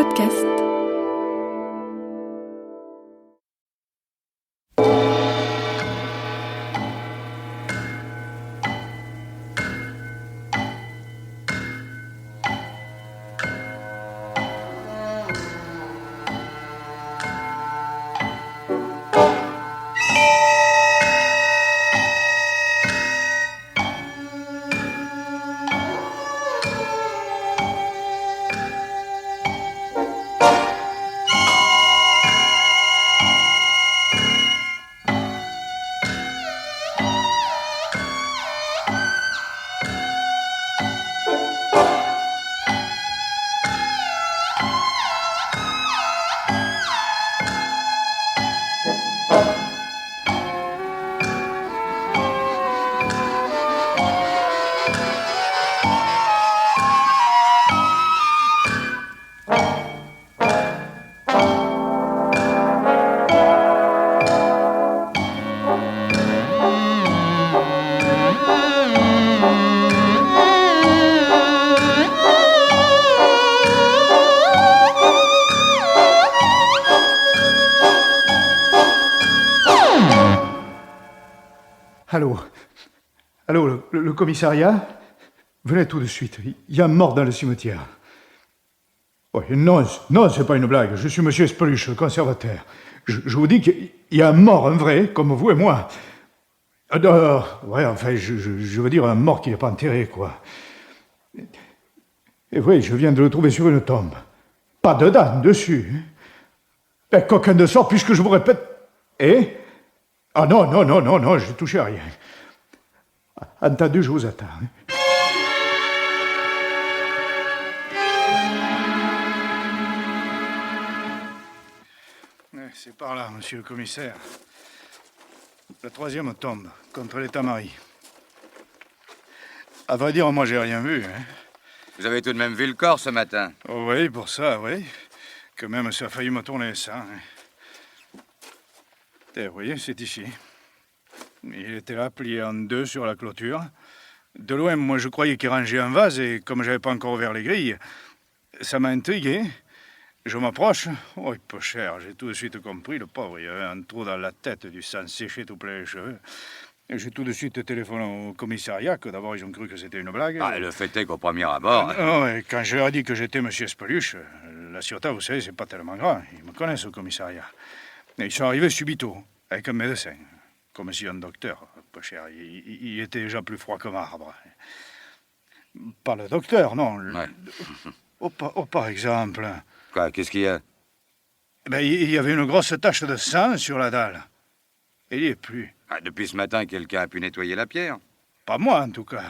podcast. Allô, le commissariat? Venez tout de suite, il y a un mort dans le cimetière. Oui, non, c'est pas une blague, je suis monsieur Espeluche, le conservateur. Je vous dis qu'il y a un mort, un vrai, comme vous et moi. Ouais, enfin, je veux dire un mort qui n'est pas enterré, quoi. Et oui, je viens de le trouver sur une tombe. Pas de date dessus. Et qu'aucun de sort, puisque je vous répète... Ah non, je n'ai touché à rien. Entendu, je vous attends. C'est par là, monsieur le commissaire. La troisième tombe, contre l'état-mari. À vrai dire, moi, j'ai rien vu. Vous avez tout de même vu le corps ce matin? Oh, oui, pour ça, oui. Que même ça a failli me tourner ça. Et vous voyez, c'est ici. Il était là, plié en deux sur la clôture. De loin, moi, je croyais qu'il rangeait un vase, et comme j'avais pas encore ouvert les grilles, ça m'a intrigué. Je m'approche. Oh, peu cher, j'ai tout de suite compris. Le pauvre, il y avait un trou dans la tête, du sang séché tout plein les cheveux. Et j'ai tout de suite téléphoné au commissariat, que d'abord, ils ont cru que c'était une blague. Ah, le fait est qu'au premier abord... Et quand je leur ai dit que j'étais monsieur Espeluche, la sûreté, vous savez, c'est pas tellement grave. Ils me connaissent au commissariat. Et ils sont arrivés subito, avec un médecin. Comme si un docteur, peu cher. Il était déjà plus froid que marbre. Pas le docteur, non. Ouais. Par exemple... Quoi, qu'est-ce qu'il y a? Il y avait une grosse tache de sang sur la dalle. Il n'y est plus. Ah, depuis ce matin, quelqu'un a pu nettoyer la pierre? Pas moi, en tout cas.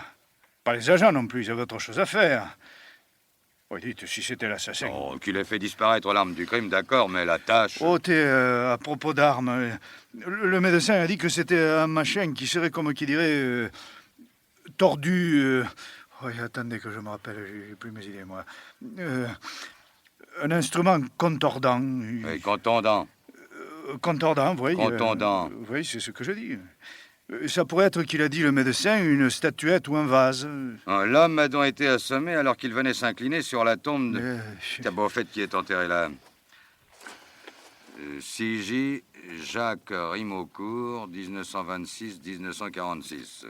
Pas les agents non plus, ils avaient autre chose à faire. Oui, dites, si c'était l'assassin... Oh, qu'il ait fait disparaître l'arme du crime, d'accord, mais la tâche... Oh, à propos d'armes, le médecin a dit que c'était un machin qui serait, comme qui dirait, tordu... Oui, attendez que je me rappelle, j'ai plus mes idées, moi. Un instrument contordant. Oui, contondant. Contordant, oui. Contondant. Oui, c'est ce que je dis. Ça pourrait être, qu'il a dit le médecin, une statuette ou un vase. L'homme a donc été assommé alors qu'il venait s'incliner sur la tombe de... Tabouafet qui est enterré là. C.J. Jacques Rimaucourt, 1926-1946.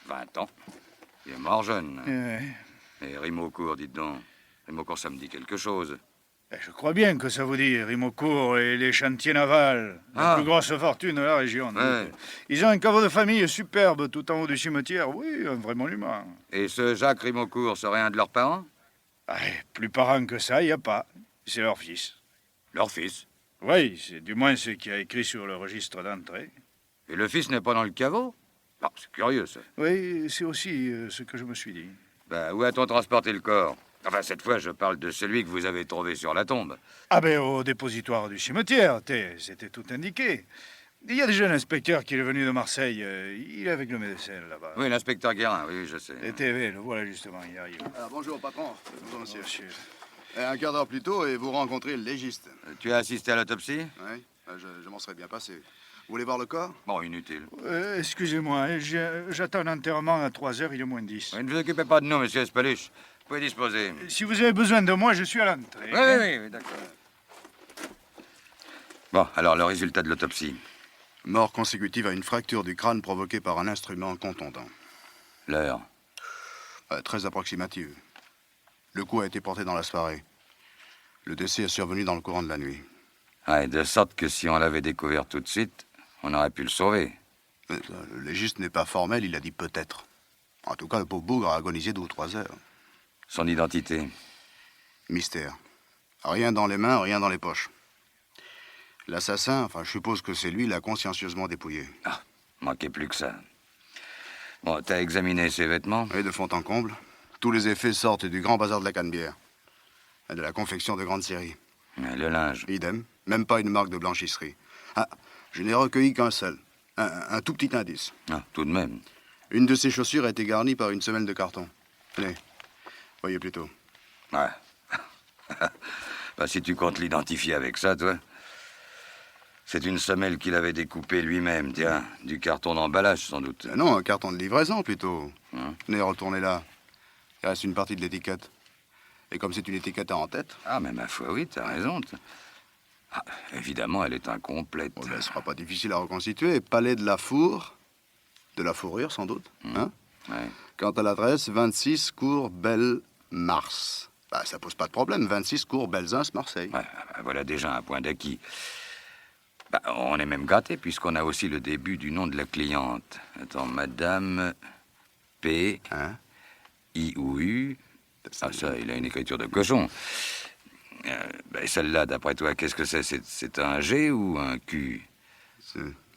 20 ans. Il est mort jeune. Et Rimaucourt, dites donc. Rimaucourt, ça me dit quelque chose. Je crois bien que ça vous dit, Rimaucourt et les chantiers navals. La plus grosse fortune de la région. Ouais. Ils ont un caveau de famille superbe tout en haut du cimetière. Oui, un vrai monument. Et ce Jacques Rimaucourt serait un de leurs parents? Plus parents que ça, il n'y a pas. C'est leur fils. Leur fils? Oui, c'est du moins ce qui a écrit sur le registre d'entrée. Et le fils n'est pas dans le caveau? Non, c'est curieux, ça. Oui, c'est aussi ce que je me suis dit. Où a-t-on transporté le corps? Enfin, cette fois, je parle de celui que vous avez trouvé sur la tombe. Au dépositoire du cimetière, c'était tout indiqué. Il y a déjà un inspecteur qui est venu de Marseille. Il est avec le médecin, là-bas. Oui, l'inspecteur Guérin, oui, je sais. Et TV, le voilà justement, il arrive. Bonjour, patron. Bonjour, monsieur. Monsieur. Un quart d'heure plus tôt et vous rencontrez le légiste. Tu as assisté à l'autopsie? Oui, je m'en serais bien passé. Vous voulez voir le corps? Bon, inutile. Excusez-moi, j'attends un enterrement à 3h, il est moins 10. Ne vous occupez pas de nous, monsieur Espeluche. pouvez disposer. Si vous avez besoin de moi, je suis à l'entrée. Oui, d'accord. Bon, alors le résultat de l'autopsie. Mort consécutive à une fracture du crâne provoquée par un instrument contondant. L'heure. Très approximative. Le coup a été porté dans la soirée. Le décès est survenu dans le courant de la nuit. Ouais, de sorte que si on l'avait découvert tout de suite, on aurait pu le sauver. Le légiste n'est pas formel, il a dit peut-être. En tout cas, le pauvre bougre a agonisé 2 ou 3 heures. Son identité. Mystère. Rien dans les mains, rien dans les poches. L'assassin, enfin, je suppose que c'est lui, l'a consciencieusement dépouillé. Ah, manquait plus que ça. Bon, t'as examiné ses vêtements? Et de fond en comble, tous les effets sortent du grand bazar de la Canebière. Et de la confection de grande série. Et le linge. Idem. Même pas une marque de blanchisserie. Ah, je n'ai recueilli qu'un seul. Un tout petit indice. Ah, tout de même. Une de ses chaussures a été garnie par une semelle de carton. Tenez, voyez plutôt. Ouais. Bah, si tu comptes l'identifier avec ça, toi. C'est une semelle qu'il avait découpée lui-même, tiens. Du carton d'emballage, sans doute. Non, un carton de livraison, plutôt. Hein? Tenez, retournez là. Il reste une partie de l'étiquette. Et comme c'est une étiquette en tête... Ah, mais ma foi, oui, t'as raison. Ah, évidemment, elle est incomplète. Oh, ben, ce sera pas difficile à reconstituer. Palais de la Four. De la fourrure, sans doute. Hein? Ouais. Quant à l'adresse, 26 cours Belle-Mars. Bah, ça pose pas de problème. 26 cours Belzins, Marseille. Ouais, voilà déjà un point d'acquis. Bah, on est même gâté, puisqu'on a aussi le début du nom de la cliente. Attends, Madame P. Hein? I ou U. Ah, ça, il a une écriture de cochon. Celle-là, d'après toi, qu'est-ce que c'est? C'est un G ou un Q?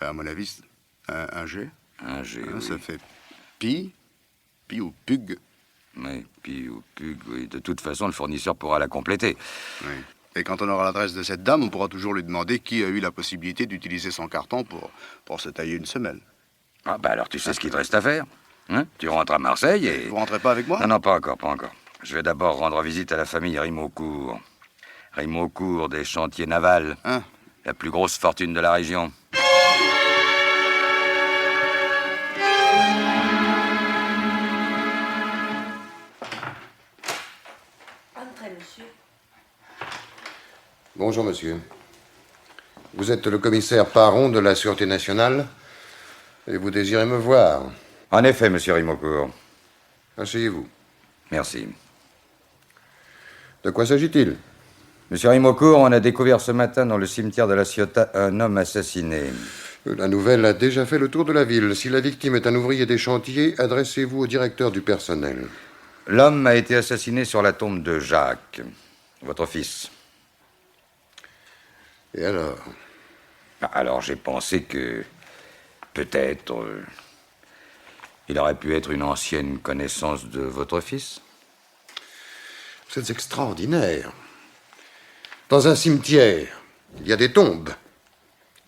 À mon avis, c'est un G. Un G, Hein, oui. ça fait Pi ou Pug. Oui, Pi ou Pug, oui. De toute façon, le fournisseur pourra la compléter. Oui. Et quand on aura l'adresse de cette dame, on pourra toujours lui demander qui a eu la possibilité d'utiliser son carton pour se tailler une semelle. Ah, bah alors tu sais ce qu'il te reste à faire. Hein? Tu rentres à Marseille et... Vous rentrez pas avec moi? Non, pas encore. Je vais d'abord rendre visite à la famille Rimaucourt. Rimaucourt des chantiers navals. Hein? La plus grosse fortune de la région. Entrez, monsieur. Bonjour, monsieur. Vous êtes le commissaire Paron de la Sûreté nationale et vous désirez me voir. En effet, monsieur Rimaucourt. Asseyez-vous. Merci. De quoi s'agit-il? Monsieur Rimaucourt, on a découvert ce matin dans le cimetière de la Ciotat un homme assassiné. La nouvelle a déjà fait le tour de la ville. Si la victime est un ouvrier des chantiers, adressez-vous au directeur du personnel. L'homme a été assassiné sur la tombe de Jacques, votre fils. Et alors? Alors j'ai pensé que peut-être il aurait pu être une ancienne connaissance de votre fils. Vous êtes extraordinaire. Dans un cimetière, il y a des tombes.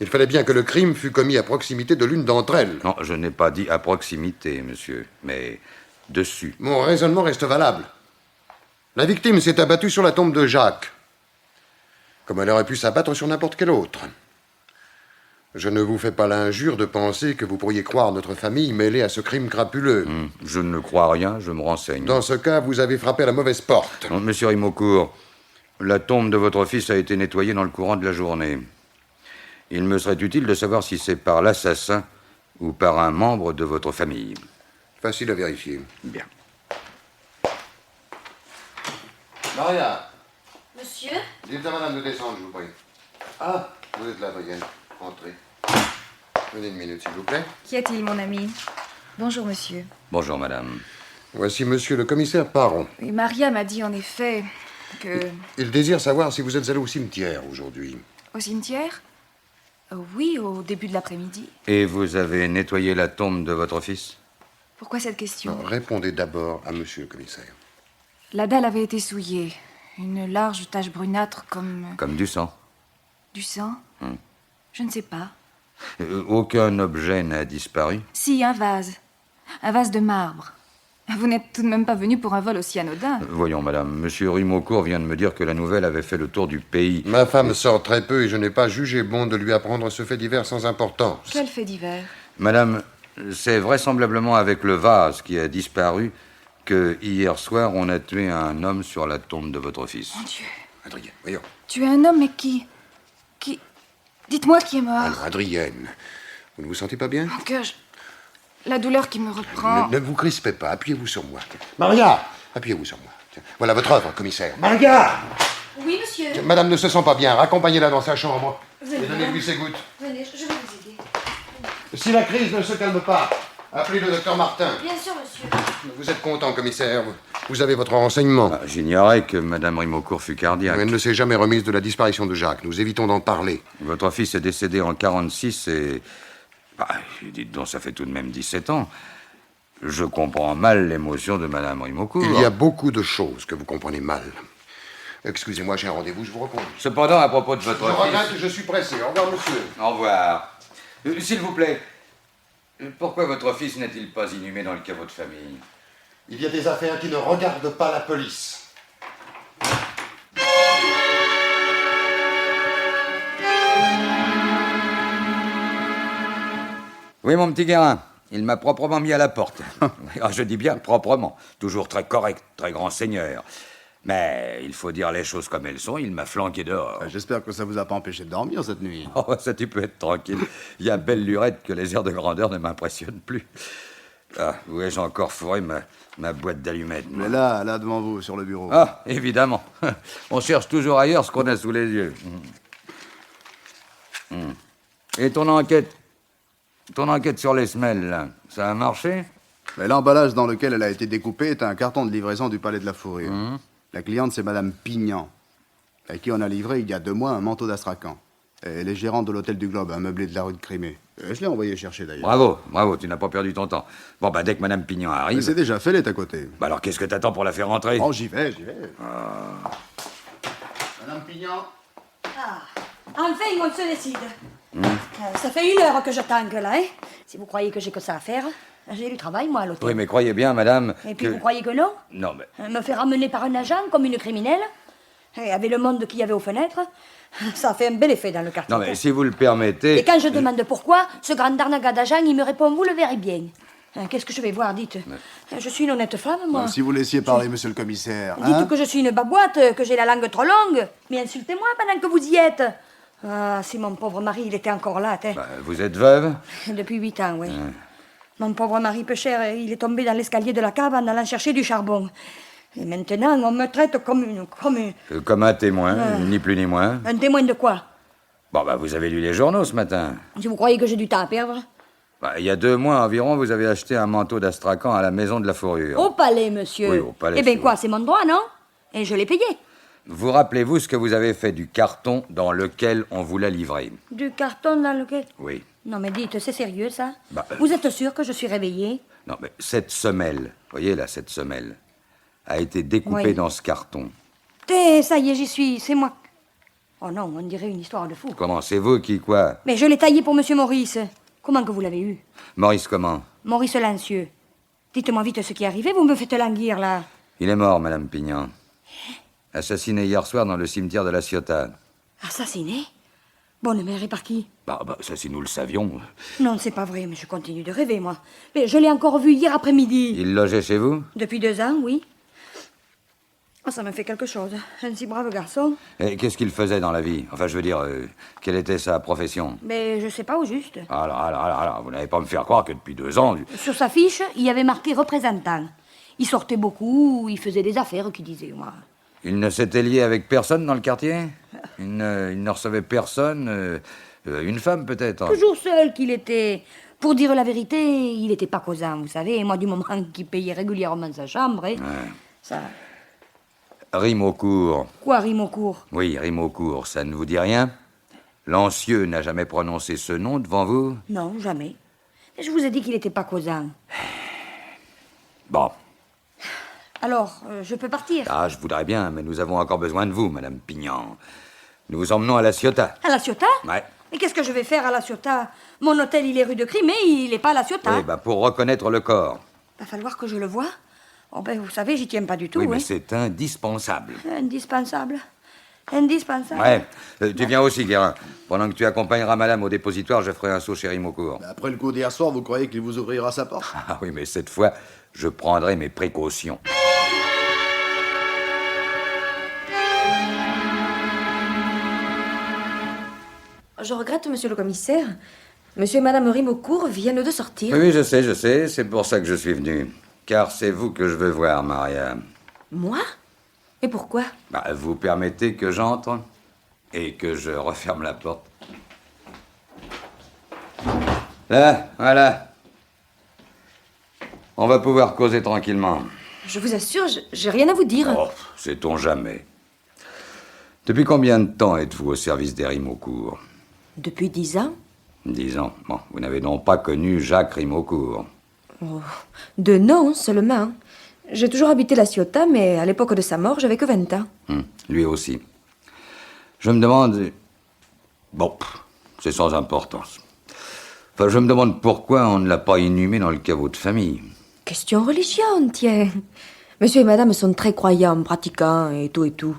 Il fallait bien que le crime fût commis à proximité de l'une d'entre elles. Non, je n'ai pas dit à proximité, monsieur, mais dessus. Mon raisonnement reste valable. La victime s'est abattue sur la tombe de Jacques, comme elle aurait pu s'abattre sur n'importe quel autre. Je ne vous fais pas l'injure de penser que vous pourriez croire notre famille mêlée à ce crime crapuleux. Je ne crois rien, je me renseigne. Dans ce cas, vous avez frappé à la mauvaise porte. Non, monsieur Rimaucourt, la tombe de votre fils a été nettoyée dans le courant de la journée. Il me serait utile de savoir si c'est par l'assassin ou par un membre de votre famille. Facile à vérifier. Bien. Maria, Monsieur? dites à madame de descendre, je vous prie. Ah, vous êtes là, Brienne. Entrez. Venez une minute, s'il vous plaît. Qu'y a-t-il, mon ami? Bonjour, monsieur. Bonjour, madame. Voici monsieur le commissaire Paron. Et Maria m'a dit en effet que... Il désire savoir si vous êtes allé au cimetière aujourd'hui. Au cimetière? Oui, au début de l'après-midi. Et vous avez nettoyé la tombe de votre fils? Pourquoi cette question? Non, répondez d'abord à monsieur le commissaire. La dalle avait été souillée. Une large tache brunâtre comme... Comme du sang. Du sang? Je ne sais pas. Aucun objet n'a disparu? Si, un vase. Un vase de marbre. Vous n'êtes tout de même pas venu pour un vol aussi anodin. Voyons, madame, monsieur Rimaucourt vient de me dire que la nouvelle avait fait le tour du pays. Ma femme sort très peu et je n'ai pas jugé bon de lui apprendre ce fait divers sans importance. Quel fait divers? Madame, c'est vraisemblablement avec le vase qui a disparu que hier soir, on a tué un homme sur la tombe de votre fils. Mon Dieu. Adrienne, voyons. Tu es un homme, mais qui... Dites-moi qui est mort. Alors, Adrienne, vous ne vous sentez pas bien? Mon cœur, la douleur qui me reprend. Ne vous crispez pas, appuyez-vous sur moi. Maria, appuyez-vous sur moi. Tiens, voilà votre œuvre, commissaire. Maria! Oui, monsieur. Madame ne se sent pas bien, raccompagnez-la dans sa chambre. Venez. Et donnez-lui ses gouttes. Venez, je vais vous aider. Si la crise ne se calme pas, appelez le docteur Martin. Bien sûr, monsieur. Vous êtes content, commissaire. Vous avez votre renseignement. Ah, j'ignorais que Madame Rimeaucourt fut cardiaque. Elle ne s'est jamais remise de la disparition de Jacques. Nous évitons d'en parler. Votre fils est décédé en 46 et... Bah, dites donc, ça fait tout de même 17 ans. Je comprends mal l'émotion de Madame Rimeaucourt. Il y a beaucoup de choses que vous comprenez mal. Excusez-moi, j'ai un rendez-vous, je vous reconduis. Cependant, à propos de votre Je fils... regrette, je suis pressé. Au revoir, monsieur. Au revoir. S'il vous plaît, pourquoi votre fils n'est-il pas inhumé dans le caveau de famille? Il y a des affaires qui ne regardent pas la police. Oui, mon petit Guérin, il m'a proprement mis à la porte. Ah, je dis bien proprement. Toujours très correct, très grand seigneur. Mais il faut dire les choses comme elles sont, il m'a flanqué dehors. J'espère que ça vous a pas empêché de dormir cette nuit. Oh, ça, tu peux être tranquille. Il y a belle lurette que les airs de grandeur ne m'impressionnent plus. Ah, où ai-je encore fourré ma boîte d'allumettes, moi? Mais là, devant vous, sur le bureau. Ah, évidemment. On cherche toujours ailleurs ce qu'on a sous les yeux. Et ton enquête sur les semelles, là, ça a marché? Mais l'emballage dans lequel elle a été découpée est un carton de livraison du Palais de la Fourrure. La cliente, c'est Madame Pignan, à qui on a livré il y a 2 mois un manteau d'Astrakhan. Elle est gérante de l'hôtel du Globe, un meublé de la rue de Crimée. Je l'ai envoyé chercher d'ailleurs. Bravo, tu n'as pas perdu ton temps. Bon, bah, dès que Madame Pignon arrive... Mais c'est déjà fait, elle est à côté. Bah alors, qu'est-ce que t'attends pour la faire rentrer? Oh, j'y vais. Madame Pignan. Enfin, on se décide. Ça fait 1 heure que je tangue, là, hein. Si vous croyez que j'ai que ça à faire, j'ai du travail, moi, à l'hôtel. Oui, mais croyez bien, madame, Et puis, vous croyez que non? Non, mais... Me faire ramener par un agent comme une criminelle, et avec le monde qu'il y avait aux fenêtres, ça a fait un bel effet dans le quartier. Non, mais si vous le permettez... Et quand je demande pourquoi, ce grand darnaga d'agent, il me répond, vous le verrez bien. Qu'est-ce que je vais voir, dites? Je suis une honnête femme, moi. Si vous laissiez parler, monsieur le commissaire. Dites que je suis une baboite, que j'ai la langue trop longue. Mais insultez-moi pendant que vous y êtes. Ah, si mon pauvre mari, il était encore là, t'es. Bah, vous êtes veuve? Depuis 8 ans, oui. Mon pauvre mari peu cher, il est tombé dans l'escalier de la cave en allant chercher du charbon. Et maintenant, on me traite Comme un témoin, ni plus ni moins. un témoin de quoi? Bon, bah, vous avez lu les journaux ce matin. Si vous croyez que j'ai du temps à perdre? Bah, il y a 2 mois environ, vous avez acheté un manteau d'Astrakhan à la Maison de la Fourrure. Au palais, monsieur. Oui, au palais, Eh bien c'est quoi, vrai. c'est mon droit, non? Et je l'ai payé. Vous rappelez-vous ce que vous avez fait du carton dans lequel on vous l'a livré? Du carton dans lequel... Oui. Non, mais dites, c'est sérieux, ça? Bah, Vous êtes sûr que je suis réveillée? Non, mais cette semelle, voyez là, cette semelle, a été découpée Oui. dans ce carton. Ça y est, j'y suis, c'est moi. Oh non, on dirait une histoire de fou. Comment, c'est vous qui, quoi? Mais je l'ai taillé pour monsieur Maurice. Comment que vous l'avez eu? Maurice comment? Maurice Lancieux. Dites-moi vite ce qui est arrivé, vous me faites languir, là. Il est mort, Madame Pignon. Assassiné hier soir dans le cimetière de la Ciotat. Assassiné? Bonne mère, et par qui? Bah, ça, si nous le savions. Non, c'est pas vrai, mais je continue de rêver, moi. Mais je l'ai encore vu hier après-midi. Il logeait chez vous? Depuis 2 ans, oui. Oh, ça me fait quelque chose. Un si brave garçon. Et qu'est-ce qu'il faisait dans la vie? Enfin, je veux dire, quelle était sa profession? Mais je sais pas au juste. Alors, vous n'allez pas me faire croire que depuis 2 ans... Sur sa fiche, il y avait marqué représentant. Il sortait beaucoup, il faisait des affaires, qui disait, moi. Il ne s'était lié avec personne dans le quartier? Il ne recevait personne? Une femme, peut-être? Toujours seul qu'il était. Pour dire la vérité, il n'était pas causant, vous savez. Moi, du moment qu'il payait régulièrement sa chambre, ça... Rimeaucourt. Quoi, Rimeaucourt? Oui, Rimeaucourt, ça ne vous dit rien? Lancieux n'a jamais prononcé ce nom devant vous? Non, jamais. Mais je vous ai dit qu'il n'était pas causant. Bon. Alors, je peux partir? Ah, je voudrais bien, mais nous avons encore besoin de vous, Madame Pignon. Nous vous emmenons à la Ciotat. À la Ciotat? Ouais. Mais qu'est-ce que je vais faire à la Ciotat? Mon hôtel, il est rue de Crimée, il n'est pas à la Ciotat. Oui, pour reconnaître le corps. Va falloir que je le voie. Oh, ben, vous savez, j'y tiens pas du tout, Oui, mais hein. c'est indispensable. Indispensable. Indispensable. Ouais. Tu viens aussi, Guérin. Pendant que tu accompagneras Madame au dépositoire, je ferai un saut chez Rimeaucourt. Après le coup d'hier soir, vous croyez qu'il vous ouvrira sa porte? Ah oui, mais cette fois, Je prendrai mes précautions. Je regrette, monsieur le commissaire. Monsieur et madame Rimeaucourt viennent de sortir. Oui, je sais. C'est pour ça que je suis venu. Car c'est vous que je veux voir, Maria. Moi? Et pourquoi? Vous permettez que j'entre et que je referme la porte. Là, voilà. On va pouvoir causer tranquillement. Je vous assure, j'ai rien à vous dire. Oh, sait-on jamais. Depuis combien de temps êtes-vous au service des Rimeaucourt? Depuis 10 ans? 10 ans. Bon, vous n'avez donc pas connu Jacques Rimeaucourt. Oh, de nom seulement. J'ai toujours habité la Ciotat, mais à l'époque de sa mort, j'avais que 20 ans. Lui aussi. Je me demande... Bon, c'est sans importance. Enfin, je me demande pourquoi on ne l'a pas inhumé dans le caveau de famille. Question religion, tiens. Monsieur et madame sont très croyants, pratiquants et tout et tout.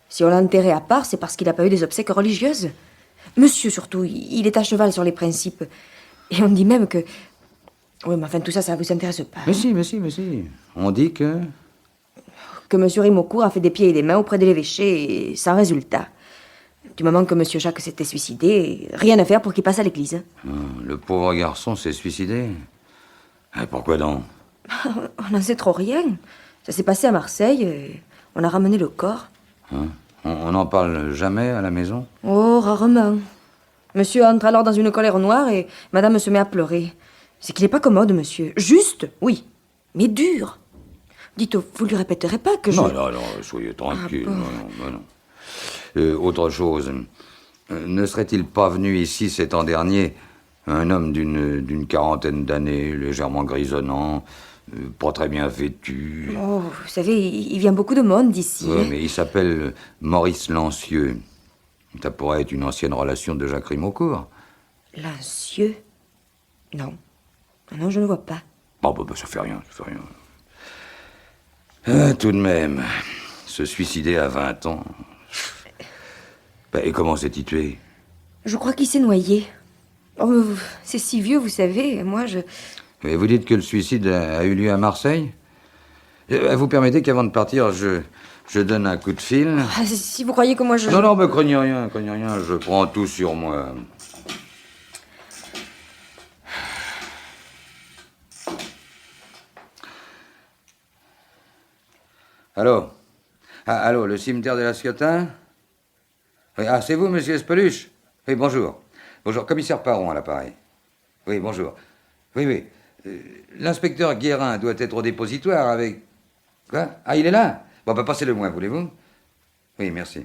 Si on l'a enterré à part, c'est parce qu'il n'a pas eu des obsèques religieuses. Monsieur, surtout, il est à cheval sur les principes. Et on dit même que... Oui, mais enfin, tout ça, ça vous intéresse pas. Mais si. On dit que... Que monsieur Rimeaucourt a fait des pieds et des mains auprès de l'évêché, et sans résultat. Du moment que monsieur Jacques s'était suicidé, rien à faire pour qu'il passe à l'église. Le pauvre garçon s'est suicidé. Pourquoi donc? On n'en sait trop rien. Ça s'est passé à Marseille, et on a ramené le corps. On n'en parle jamais à la maison? Oh, rarement. Monsieur entre alors dans une colère noire et madame se met à pleurer. C'est qu'il n'est pas commode, monsieur. Juste, oui, mais dur. Dites, vous lui répéterez pas que je... Non, soyez tranquille. Non. Autre chose, ne serait-il pas venu ici ces temps derniers un homme d'une quarantaine d'années, légèrement grisonnant, pas très bien vêtu? Oh, vous savez, il vient beaucoup de monde d'ici. Oui, mais il s'appelle Maurice Lancieux. Ça pourrait être une ancienne relation de Jacques Rimeaucourt. Lancieux? Non. Non, je ne vois pas. Ça fait rien. Tout de même, se suicider à 20 ans... Et comment s'est-il tué? Je crois qu'il s'est noyé. Oh, c'est si vieux, vous savez, moi je... Et vous dites que le suicide a eu lieu à Marseille? Vous permettez qu'avant de partir, je donne un coup de fil? Si vous croyez que moi je... Non, mais craignez rien, je prends tout sur moi. Allô? Allô, le cimetière de la Ciotat? Oui, c'est vous, monsieur Espeluche? Oui, bonjour. Bonjour, commissaire Paron à l'appareil. Oui, bonjour. Oui. L'inspecteur Guérin doit être au dépositoire avec... Quoi? Il est là? Passez-le moi, voulez-vous? Oui, merci.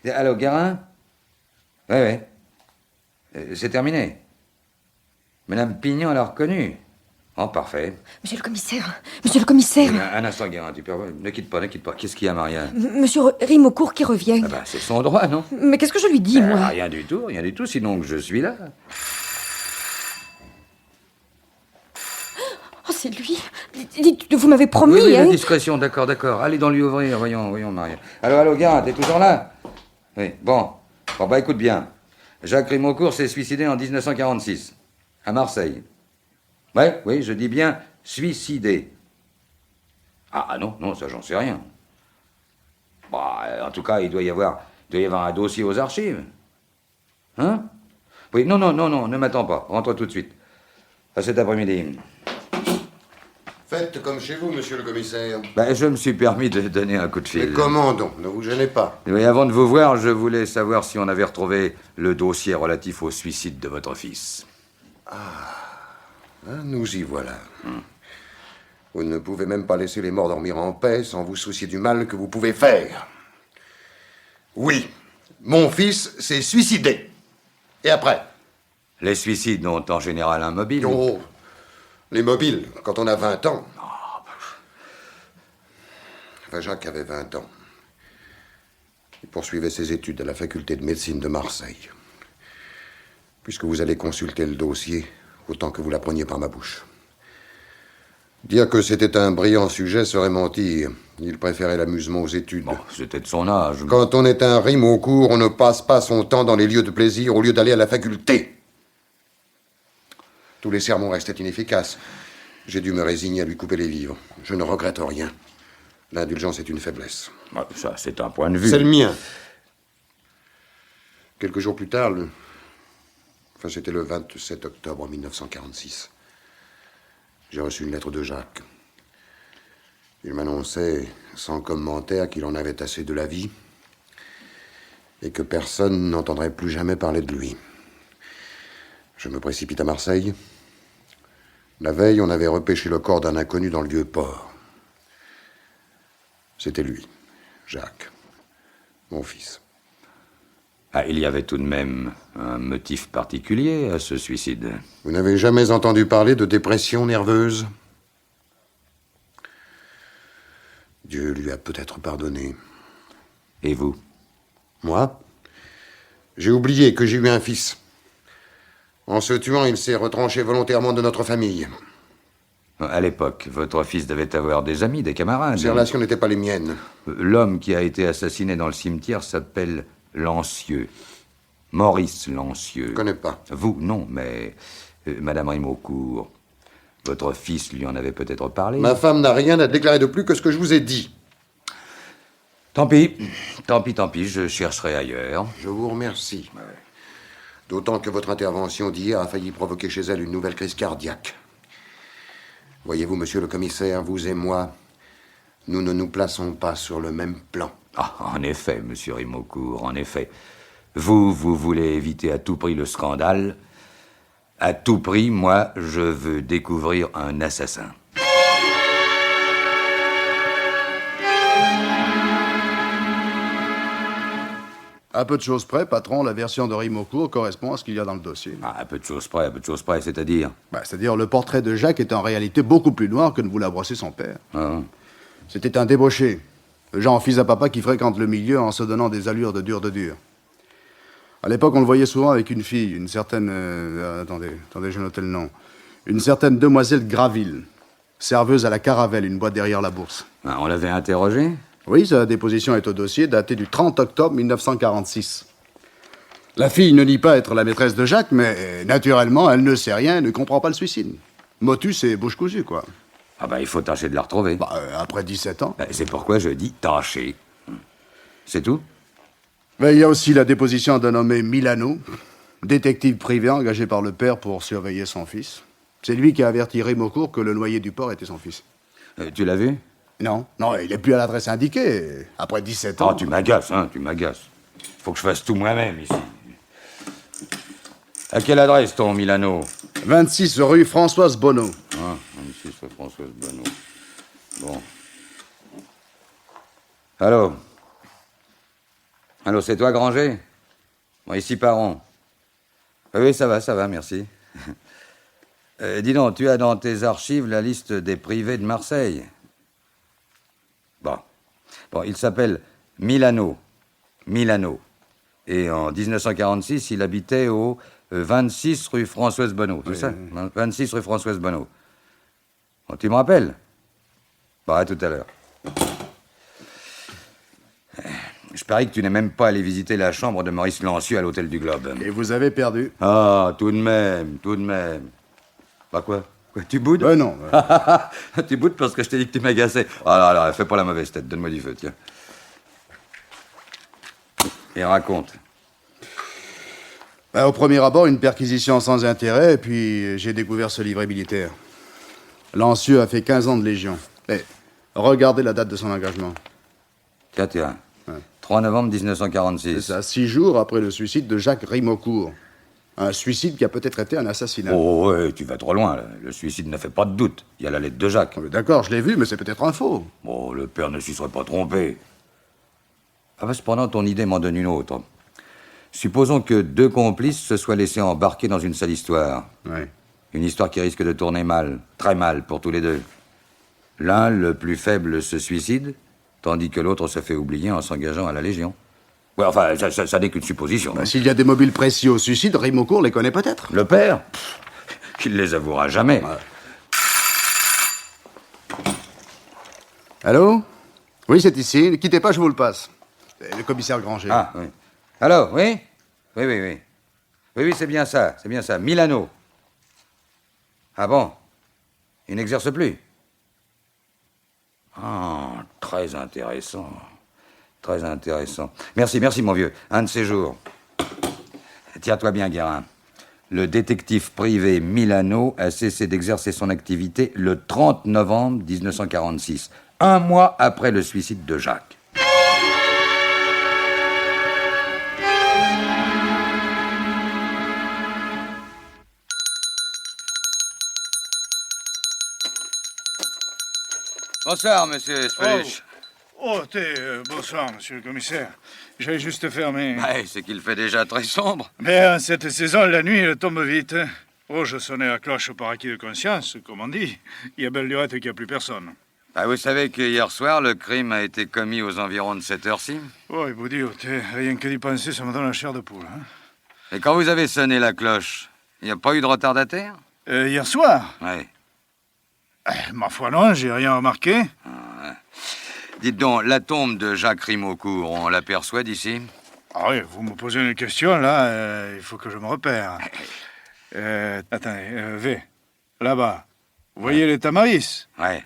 Allô, Guérin? Oui. C'est terminé. Madame Pignon l'a reconnu. Oh, parfait. Monsieur le commissaire. Un instant, Guérin, ne quitte pas. Qu'est-ce qu'il y a, Maria? Monsieur Rimeaucourt qui revient. C'est son droit, non? Mais qu'est-ce que je lui dis, moi? Rien du tout, sinon que je suis là. Oh, c'est lui. Dites, vous m'avez promis, oui, hein? la discrétion, d'accord. Allez donc lui ouvrir, voyons, Maria. Allô, Guérin, t'es toujours là? Oui, bon, écoute bien. Jacques Rimeaucourt s'est suicidé en 1946, à Marseille. Oui, je dis bien suicidé. Non, ça j'en sais rien. En tout cas, il doit y avoir un dossier aux archives. Hein? Oui, non, ne m'attends pas. Rentre tout de suite. À cet après-midi. Faites comme chez vous, monsieur le commissaire. Je me suis permis de donner un coup de fil. Mais comment donc? Ne vous gênez pas. Oui, avant de vous voir, je voulais savoir si on avait retrouvé le dossier relatif au suicide de votre fils. Nous y voilà. Vous ne pouvez même pas laisser les morts dormir en paix sans vous soucier du mal que vous pouvez faire. Oui, mon fils s'est suicidé. Et après? Les suicides ont en général un mobile. Oh, les mobiles, quand on a 20 ans. Jacques avait 20 ans. Il poursuivait ses études à la faculté de médecine de Marseille. Puisque vous allez consulter le dossier, autant que vous l'appreniez par ma bouche. Dire que c'était un brillant sujet serait mentir. Il préférait l'amusement aux études. C'était de son âge. Quand on est un Rimeaucourt, on ne passe pas son temps dans les lieux de plaisir au lieu d'aller à la faculté. Tous les sermons restaient inefficaces. J'ai dû me résigner à lui couper les vivres. Je ne regrette rien. L'indulgence est une faiblesse. Ça, c'est un point de vue. C'est le mien. Quelques jours plus tard, c'était le 27 octobre 1946. J'ai reçu une lettre de Jacques. Il m'annonçait, sans commentaire, qu'il en avait assez de la vie et que personne n'entendrait plus jamais parler de lui. Je me précipite à Marseille. La veille, on avait repêché le corps d'un inconnu dans le vieux port. C'était lui, Jacques, mon fils. Ah, il y avait tout de même un motif particulier à ce suicide. Vous n'avez jamais entendu parler de dépression nerveuse? Dieu lui a peut-être pardonné. Et vous? Moi? J'ai oublié que j'ai eu un fils. En se tuant, il s'est retranché volontairement de notre famille. À l'époque, votre fils devait avoir des amis, des camarades. Ces relations n'étaient pas les miennes. L'homme qui a été assassiné dans le cimetière s'appelle Lancieux. Maurice Lancieux. Je ne connais pas. Vous, non, mais Madame Rimaucourt, votre fils lui en avait peut-être parlé. Ma femme n'a rien à déclarer de plus que ce que je vous ai dit. Tant pis, tant pis, je chercherai ailleurs. Je vous remercie. D'autant que votre intervention d'hier a failli provoquer chez elle une nouvelle crise cardiaque. Voyez-vous, monsieur le commissaire, vous et moi, nous ne nous plaçons pas sur le même plan. Ah, en effet, monsieur Rimaucourt, en effet. Vous voulez éviter à tout prix le scandale. À tout prix, moi, je veux découvrir un assassin. À peu de choses près, patron, la version de Rimaucourt correspond à ce qu'il y a dans le dossier. Ah, à peu de choses près, c'est-à-dire? C'est-à-dire, le portrait de Jacques est en réalité beaucoup plus noir que ne vous l'a brossé son père. Ah. C'était un débauché. Le genre fils à papa qui fréquente le milieu en se donnant des allures de dur. À l'époque, on le voyait souvent avec une fille, une certaine... attendez, je notais le nom. Une certaine demoiselle Graville, serveuse à la Caravelle, une boîte derrière la bourse. Ah, on l'avait interrogé? Oui, sa déposition est au dossier, daté du 30 octobre 1946. La fille ne nie pas être la maîtresse de Jacques, mais naturellement, elle ne sait rien et ne comprend pas le suicide. Motus et bouche cousue, quoi. Ah il faut tâcher de la retrouver. Après 17 ans. C'est pourquoi je dis tâcher. C'est tout? Il y a aussi la déposition d'un nommé Milano, détective privé engagé par le père pour surveiller son fils. C'est lui qui a averti Rimaucourt que le noyé du port était son fils. Tu l'as vu? Non, il est plus à l'adresse indiquée. Après 17 ans... Ah, tu m'agaces, tu m'agaces. Faut que je fasse tout moi-même, ici. À quelle adresse, ton Milano? 26 rue Françoise Bonneau. Ah, 26 rue Françoise Bonneau. Bon. Allô, c'est toi, Granger? Bon, ici, Paron. Oui, ça va, merci. Dis donc, tu as dans tes archives la liste des privés de Marseille? Bon, il s'appelle Milano. Et en 1946, il habitait au 26 rue Françoise Bonneau, c'est ça? 26 rue Françoise Bonneau. Bon, tu me rappelles? Bon, à tout à l'heure. Je parie que tu n'es même pas allé visiter la chambre de Maurice Lancieux à l'Hôtel du Globe. Et vous avez perdu. Ah, tout de même. Quoi? Tu boudes? Non. Tu boudes parce que je t'ai dit que tu m'agaçais. Ah là, fais pas la mauvaise tête, donne-moi du feu, tiens. Et raconte. Au premier abord, une perquisition sans intérêt, et puis j'ai découvert ce livret militaire. Lancieux a fait 15 ans de Légion. Regardez la date de son engagement. Tiens. 3 novembre 1946. C'est ça, 6 jours après le suicide de Jacques Rimaucourt. Un suicide qui a peut-être été un assassinat. Oh, ouais, tu vas trop loin, là. Le suicide ne fait pas de doute. Il y a la lettre de Jacques. D'accord, je l'ai vu, mais c'est peut-être un faux. Bon, le père ne s'y serait pas trompé. Cependant, ton idée m'en donne une autre. Supposons que 2 complices se soient laissés embarquer dans une sale histoire. Oui. Une histoire qui risque de tourner mal, très mal pour tous les deux. L'un, le plus faible, se suicide, tandis que l'autre se fait oublier en s'engageant à la Légion. Ouais, enfin, ça n'est qu'une supposition. S'il y a des mobiles précieux au suicide, Rimaucourt les connaît peut-être. Le père? Qu'il les avouera jamais. Ouais. Allô? Oui, c'est ici. Ne quittez pas, je vous le passe. Le commissaire Granger. Ah, oui. Allô, oui? Oui. Oui, c'est bien ça, Milano. Ah bon? Il n'exerce plus. Ah, très intéressant. Très intéressant. Merci, merci, mon vieux. Un de ces jours. Tiens-toi bien, Guérin. Le détective privé Milano a cessé d'exercer son activité le 30 novembre 1946, un mois après le suicide de Jacques. Bonsoir, monsieur Speluche. Bonsoir, monsieur le commissaire. J'allais juste fermer. Ouais, c'est qu'il fait déjà très sombre. Mais en cette saison, la nuit, elle tombe vite. Hein. Oh, je sonnais la cloche par acquis de conscience, comme on dit. Il y a belle lurette qu'il n'y a plus personne. Ah, vous savez que hier soir, le crime a été commis aux environs de cette heure-ci. Oh, et vous dire, rien que d'y penser, ça me donne la chair de poule. Hein. Et quand vous avez sonné la cloche, il n'y a pas eu de retardataire? Hier soir? Ouais. Ma foi, non, j'ai rien remarqué. Dites donc, la tombe de Jacques Rimeaucourt, on l'aperçoit d'ici? Ah oui, vous me posez une question, là, il faut que je me repère. Attendez, V, là-bas, vous voyez les tamaris? Ouais,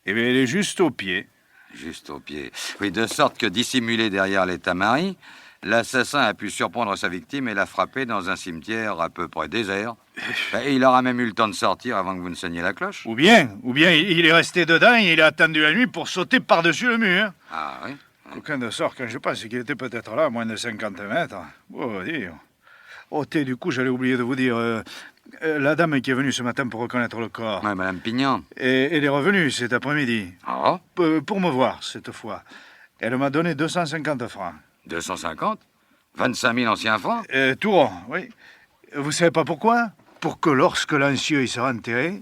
Eh bien, elle est juste au pied. juste au pied. Oui, de sorte que, dissimulé derrière les tamaris, l'assassin a pu surprendre sa victime et la frapper dans un cimetière à peu près désert. Et il aura même eu le temps de sortir avant que vous ne sonniez la cloche. Ou bien, il est resté dedans et il a attendu la nuit pour sauter par-dessus le mur. Ah oui? Aucun de sort, quand je pense qu'il était peut-être là à moins de 50 mètres. Oh, dire. Oh, du coup, j'allais oublier de vous dire, la dame qui est venue ce matin pour reconnaître le corps, Ouais, Madame Pignon. elle est revenue cet après-midi, Ah, pour me voir cette fois. Elle m'a donné 250 francs. 250? 25 000 anciens francs? Tout rond, oui. Vous savez pas pourquoi? Pour que lorsque l'ancien sera enterré,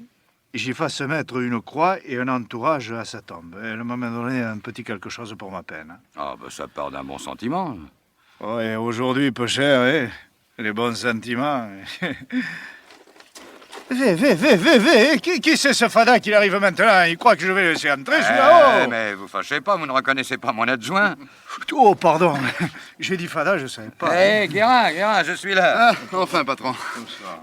j'y fasse mettre une croix et un entourage à sa tombe. Elle m'a même donné un petit quelque chose pour ma peine. Ah, ben ça part d'un bon sentiment. Oh, et aujourd'hui, peu cher, hein? Les bons sentiments. Qui c'est ce fada qui arrive maintenant? Il croit que je vais le laisser entrer, celui-là. Oh Mais vous fâchez pas, vous ne reconnaissez pas mon adjoint? Oh, pardon. J'ai dit fada, je savais pas. Hé, Guérin, je suis là. Ah, enfin, patron.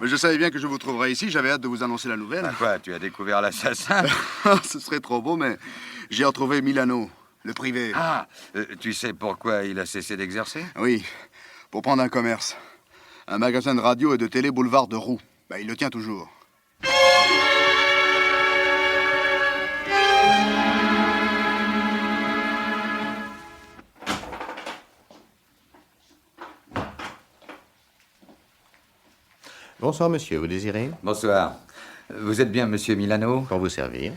Mais je savais bien que je vous trouverais ici, j'avais hâte de vous annoncer la nouvelle. Ah, quoi, tu as découvert l'assassin? Ce serait trop beau, mais j'ai retrouvé Milano, le privé. Ah, tu sais pourquoi il a cessé d'exercer? Oui, pour prendre un commerce. Un magasin de radio et de télé boulevard de Roux. Ben, il le tient toujours. Bonsoir, monsieur. Vous désirez? Bonsoir. Vous êtes bien monsieur Milano? Pour vous servir.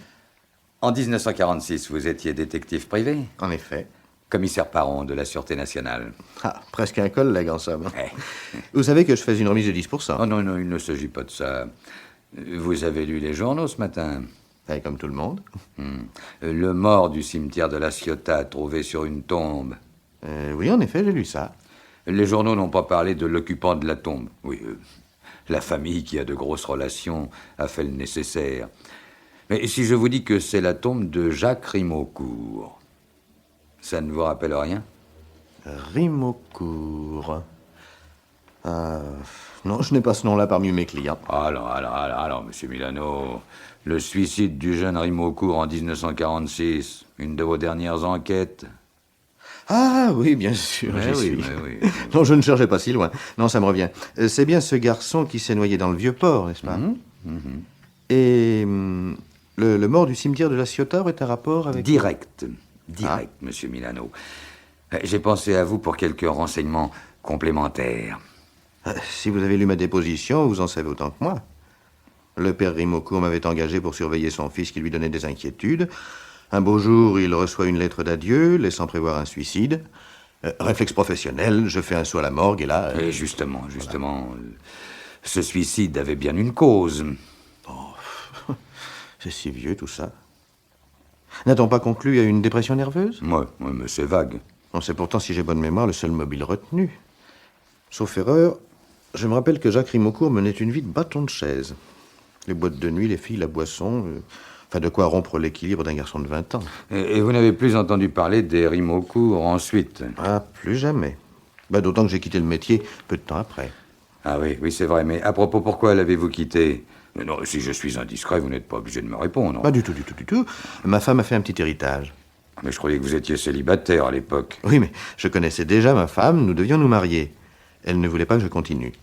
En 1946, vous étiez détective privé? En effet. Commissaire Paron de la Sûreté nationale. Ah, presque un collègue en somme. Eh. Vous savez que je fais une remise de 10%. Oh non, il ne s'agit pas de ça. Vous avez lu les journaux ce matin? Et comme tout le monde. Le mort du cimetière de la Ciotat trouvé sur une tombe. Oui, en effet, j'ai lu ça. Les journaux n'ont pas parlé de l'occupant de la tombe. Oui, la famille qui a de grosses relations a fait le nécessaire. Mais si je vous dis que c'est la tombe de Jacques Rimeaucourt, ça ne vous rappelle rien? Rimeaucourt. Non, je n'ai pas ce nom-là parmi mes clients. Alors, monsieur Milano, le suicide du jeune Rimeaucourt en 1946, une de vos dernières enquêtes. Ah, oui, bien sûr, j'y suis. Oui. Non, je ne cherchais pas si loin. Non, ça me revient. C'est bien ce garçon qui s'est noyé dans le Vieux-Port, n'est-ce pas? Et le mort du cimetière de la Ciotat est un rapport avec... Direct, monsieur Milano. J'ai pensé à vous pour quelques renseignements complémentaires. Si vous avez lu ma déposition, vous en savez autant que moi. Le père Rimeaucourt m'avait engagé pour surveiller son fils qui lui donnait des inquiétudes. Un beau jour, il reçoit une lettre d'adieu, laissant prévoir un suicide. Réflexe professionnel, je fais un saut à la morgue et là... Et justement, ce suicide avait bien une cause. C'est si vieux tout ça. N'a-t-on pas conclu à une dépression nerveuse? Oui, mais c'est vague. On sait pourtant, si j'ai bonne mémoire, le seul mobile retenu. Sauf erreur, je me rappelle que Jacques Rimeaucourt menait une vie de bâton de chaise. Les boîtes de nuit, les filles, la boisson... Enfin, de quoi rompre l'équilibre d'un garçon de 20 ans. Et vous n'avez plus entendu parler des Rimeaucourt ensuite? Ah, plus jamais. D'autant que j'ai quitté le métier peu de temps après. Ah oui, c'est vrai. Mais à propos, pourquoi l'avez-vous quitté? Mais non, si je suis indiscret, vous n'êtes pas obligé de me répondre. Pas du tout, du tout, du tout. Ma femme a fait un petit héritage. Mais je croyais que vous étiez célibataire à l'époque. Oui, mais je connaissais déjà ma femme, nous devions nous marier. Elle ne voulait pas que je continue.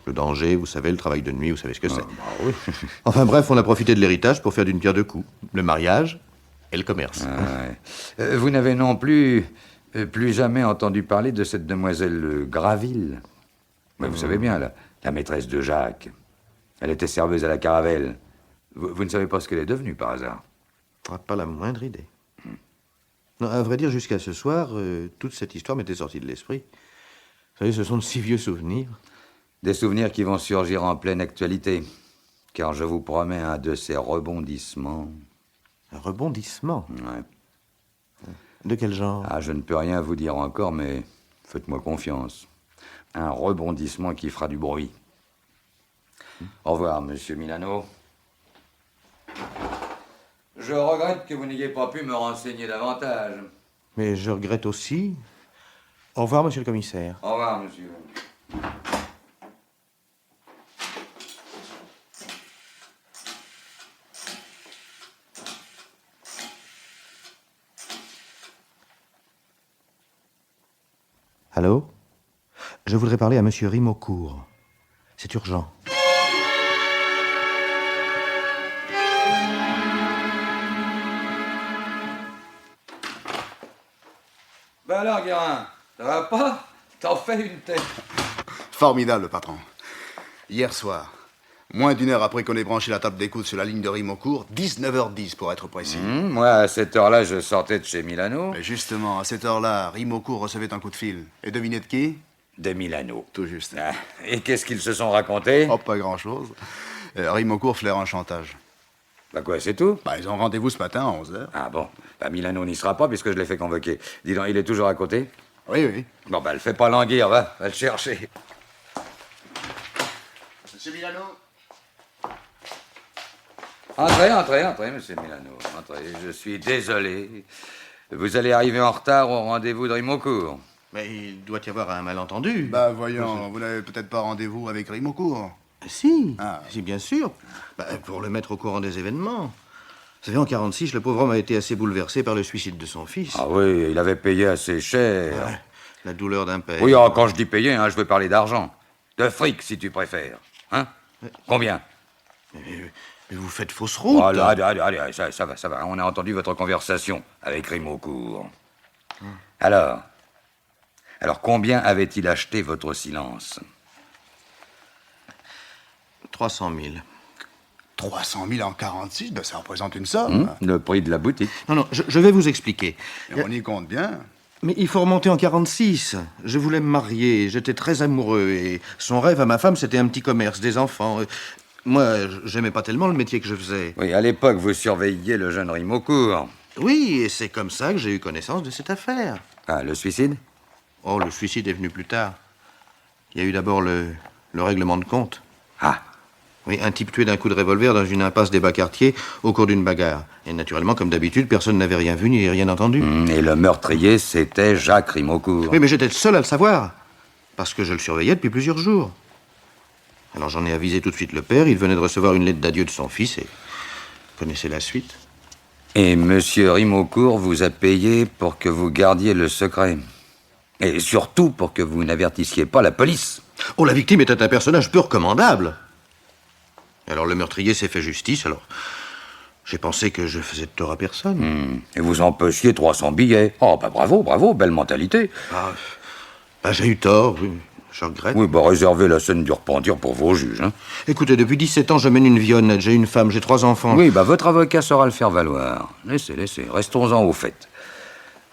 Le danger, vous savez, le travail de nuit, vous savez ce que c'est. Oui. Enfin bref, on a profité de l'héritage pour faire d'une pierre deux coups. Le mariage et le commerce. Ouais. Vous n'avez non plus jamais entendu parler de cette demoiselle Graville. Mais vous savez bien, la maîtresse de Jacques. Elle était serveuse à la Caravelle. Vous ne savez pas ce qu'elle est devenue, par hasard? Pas la moindre idée. Non, à vrai dire, jusqu'à ce soir, toute cette histoire m'était sortie de l'esprit. Vous savez, ce sont de si vieux souvenirs. Des souvenirs qui vont surgir en pleine actualité. Car je vous promets un de ces rebondissements. Un rebondissement? Ouais. De quel genre? Ah, je ne peux rien vous dire encore, mais faites-moi confiance. Un rebondissement qui fera du bruit. Au revoir, monsieur Milano. Je regrette que vous n'ayez pas pu me renseigner davantage. Mais je regrette aussi. Au revoir, monsieur le commissaire. Au revoir, monsieur. Allô? Je voudrais parler à monsieur Rimeaucourt. C'est urgent. Ben alors, Guérin, ça va pas? T'en fais une tête. Formidable, le patron. Hier soir, moins d'une heure après qu'on ait branché la table d'écoute sur la ligne de Rimeaucourt, 19h10 pour être précis. Moi, à cette heure-là, je sortais de chez Milano. Mais justement, à cette heure-là, Rimeaucourt recevait un coup de fil. Et devinez de qui? De Milano. Tout juste. Ah, et qu'est-ce qu'ils se sont racontés? Oh, pas grand-chose. Rimeaucourt flaire un chantage. Bah quoi, c'est tout? Bah, ils ont rendez-vous ce matin à 11h. Ah bon, bah Milano n'y sera pas puisque je l'ai fait convoquer. Dis donc, il est toujours à côté? Oui, oui. Bon, bah le fais pas languir, va le chercher. Monsieur Milano? Entrez, monsieur Milano. Entrez, je suis désolé. Vous allez arriver en retard au rendez-vous de Rimeaucourt. Mais il doit y avoir un malentendu. Bah, voyons, vous n'avez peut-être pas rendez-vous avec Rimeaucourt. Si, Ah. si, bien sûr. Pour le mettre au courant des événements. Vous savez, en 46, le pauvre homme a été assez bouleversé par le suicide de son fils. Ah oui, il avait payé assez cher. Ouais, la douleur d'un père. Oui, quand je dis payer, je veux parler d'argent. De fric, si tu préfères. Hein? Combien? Mais vous faites fausse route. Allez, ça va. On a entendu votre conversation avec Rimeaucourt. Alors, combien avait-il acheté votre silence? 300 000. 300 000 en 46, ben, ça représente une somme. Le prix de la boutique. Non, je vais vous expliquer. Et on y compte bien. Mais il faut remonter en 46. Je voulais me marier, j'étais très amoureux, et son rêve à ma femme, c'était un petit commerce, des enfants. Moi, j'aimais pas tellement le métier que je faisais. Oui, à l'époque, vous surveilliez le jeune Rimeaucourt. Oui, et c'est comme ça que j'ai eu connaissance de cette affaire. Ah, le suicide? Oh, le suicide est venu plus tard. Il y a eu d'abord le règlement de compte. Ah. Oui, un type tué d'un coup de revolver dans une impasse des bas-quartiers au cours d'une bagarre. Et naturellement, comme d'habitude, personne n'avait rien vu ni rien entendu. Et le meurtrier, c'était Jacques Rimeaucourt. Oui, mais j'étais le seul à le savoir. Parce que je le surveillais depuis plusieurs jours. Alors j'en ai avisé tout de suite le père. Il venait de recevoir une lettre d'adieu de son fils et... Vous connaissez la suite. Et monsieur Rimeaucourt vous a payé pour que vous gardiez le secret. Et surtout pour que vous n'avertissiez pas la police. Oh, la victime était un personnage peu recommandable. Alors le meurtrier s'est fait justice, alors... J'ai pensé que je faisais de tort à personne. Et vous empochiez 300 billets. Oh, bah bravo, belle mentalité. J'ai eu tort, oui. Je regrette. Oui, bah réservez la scène du repentir pour vos juges. Hein. Écoutez, depuis 17 ans, je mène une vie honnête. J'ai une femme, j'ai 3 enfants. Oui, bah votre avocat saura le faire valoir. Laissez. Restons-en au fait.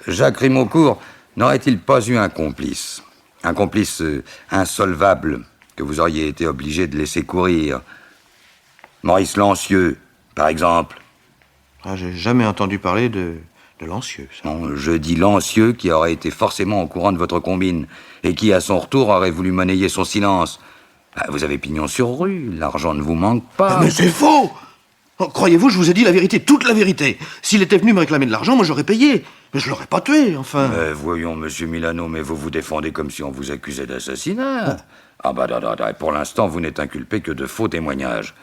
Jacques Rimeaucourt n'aurait-il pas eu un complice? Un complice insolvable que vous auriez été obligé de laisser courir? Maurice Lancieux, par exemple. J'ai jamais entendu parler de Lancieux, ça. Non, je dis Lancieux qui aurait été forcément au courant de votre combine et qui, à son retour, aurait voulu monnayer son silence. Vous avez pignon sur rue, l'argent ne vous manque pas. Mais c'est faux! Oh, croyez-vous, je vous ai dit la vérité, toute la vérité. S'il était venu me réclamer de l'argent, moi j'aurais payé. Mais je l'aurais pas tué, enfin. Voyons, monsieur Milano, mais vous vous défendez comme si on vous accusait d'assassinat. Pour l'instant, vous n'êtes inculpé que de faux témoignages.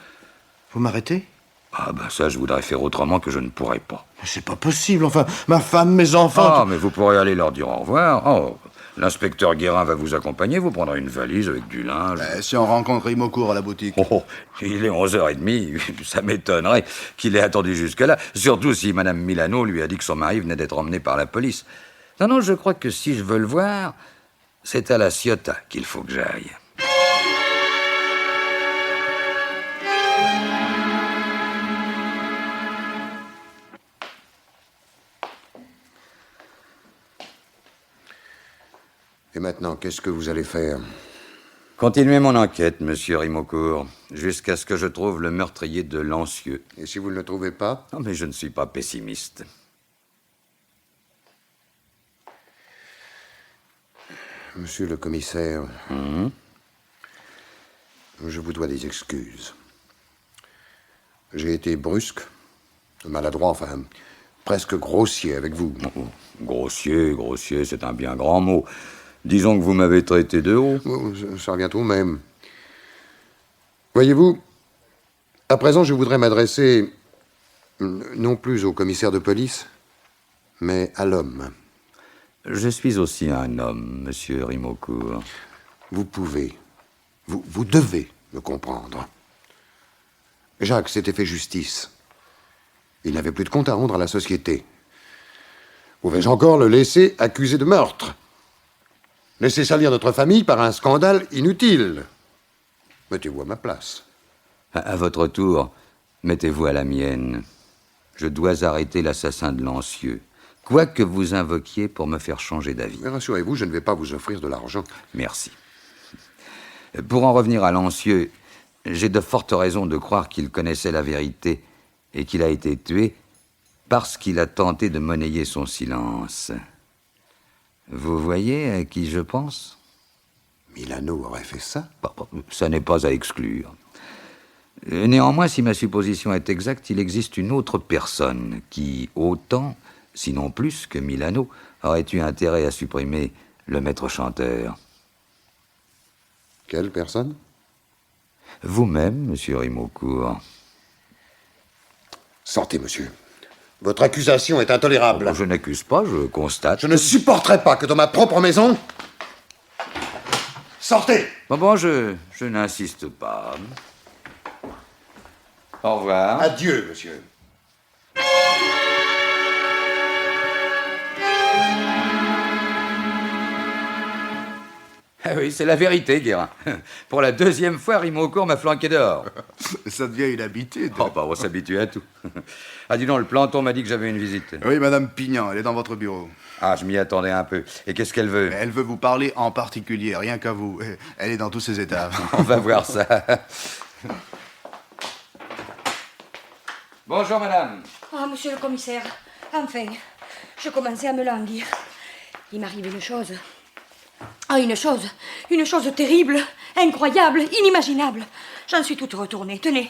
Vous m'arrêtez? Ah ben ça, je voudrais faire autrement que je ne pourrais pas. Mais c'est pas possible, enfin, ma femme, mes enfants... Ah, mais vous pourrez aller leur dire au revoir. Oh, l'inspecteur Guérin va vous accompagner, vous prendrez une valise avec du linge. Si on rencontre Rimocourt à la boutique. Oh, il est 11h30, ça m'étonnerait qu'il ait attendu jusque-là, surtout si Madame Milano lui a dit que son mari venait d'être emmené par la police. Non, non, je crois que si je veux le voir, c'est à la Ciotat qu'il faut que j'aille. Et maintenant, qu'est-ce que vous allez faire? Continuez mon enquête, monsieur Rimocourt, jusqu'à ce que je trouve le meurtrier de Lancieux. Et si vous ne le trouvez pas? Non, mais je ne suis pas pessimiste. Monsieur le commissaire, je vous dois des excuses. J'ai été brusque, maladroit, enfin, presque grossier avec vous. Oh, grossier, c'est un bien grand mot. Disons que vous m'avez traité de haut. Oh, ça revient au même. Voyez-vous, à présent, je voudrais m'adresser non plus au commissaire de police, mais à l'homme. Je suis aussi un homme, monsieur Rimocourt. Vous pouvez, vous devez me comprendre. Jacques s'était fait justice. Il n'avait plus de compte à rendre à la société. Pouvais-je encore le laisser accusé de meurtre? Laisser salir notre famille par un scandale inutile? Mettez-vous à ma place. À votre tour, mettez-vous à la mienne. Je dois arrêter l'assassin de Lancieux, quoi que vous invoquiez pour me faire changer d'avis. Mais rassurez-vous, je ne vais pas vous offrir de l'argent. Merci. Pour en revenir à Lancieux, j'ai de fortes raisons de croire qu'il connaissait la vérité et qu'il a été tué parce qu'il a tenté de monnayer son silence. Vous voyez à qui je pense? Milano aurait fait ça? Ça n'est pas à exclure. Néanmoins, si ma supposition est exacte, il existe une autre personne qui, autant, sinon plus que Milano, aurait eu intérêt à supprimer le maître chanteur. Quelle personne? Vous-même, monsieur Rimocourt. Sortez, monsieur. Votre accusation est intolérable. Je n'accuse pas, je constate. Je ne supporterai pas que dans ma propre maison... Sortez! Bon, je n'insiste pas. Au revoir. Adieu, monsieur. Ah oui, c'est la vérité, Guérin. Pour la deuxième fois, Rimocourt m'a flanqué dehors. Ça devient une habitude. Oh, bah, on s'habitue à tout. Ah, dis donc, le planton m'a dit que j'avais une visite. Oui, Madame Pignan, elle est dans votre bureau. Ah, je m'y attendais un peu. Et qu'est-ce qu'elle veut? Elle veut vous parler en particulier, rien qu'à vous. Elle est dans tous ses états. On va voir ça. Bonjour, madame. Ah, monsieur le commissaire, enfin, je commençais à me languir. Il m'arrive une chose. Ah, une chose terrible, incroyable, inimaginable. J'en suis toute retournée. Tenez,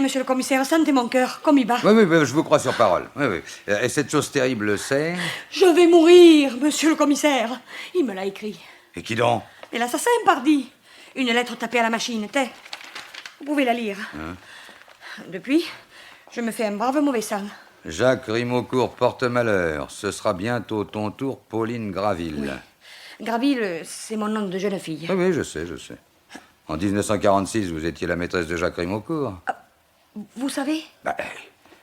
monsieur le commissaire, sentez mon cœur, comme il bat. Oui, je vous crois sur parole. Oui. Et cette chose terrible, c'est... Je vais mourir, monsieur le commissaire. Il me l'a écrit. Et qui donc? Et l'assassin, pardi. Une lettre tapée à la machine, vous pouvez la lire. Depuis, je me fais un brave mauvais sang. Jacques Rimocourt porte malheur. Ce sera bientôt ton tour, Pauline Graville. Oui. Graville, c'est mon nom de jeune fille. Oui, je sais. En 1946, vous étiez la maîtresse de Jacques Rimocourt. Vous savez?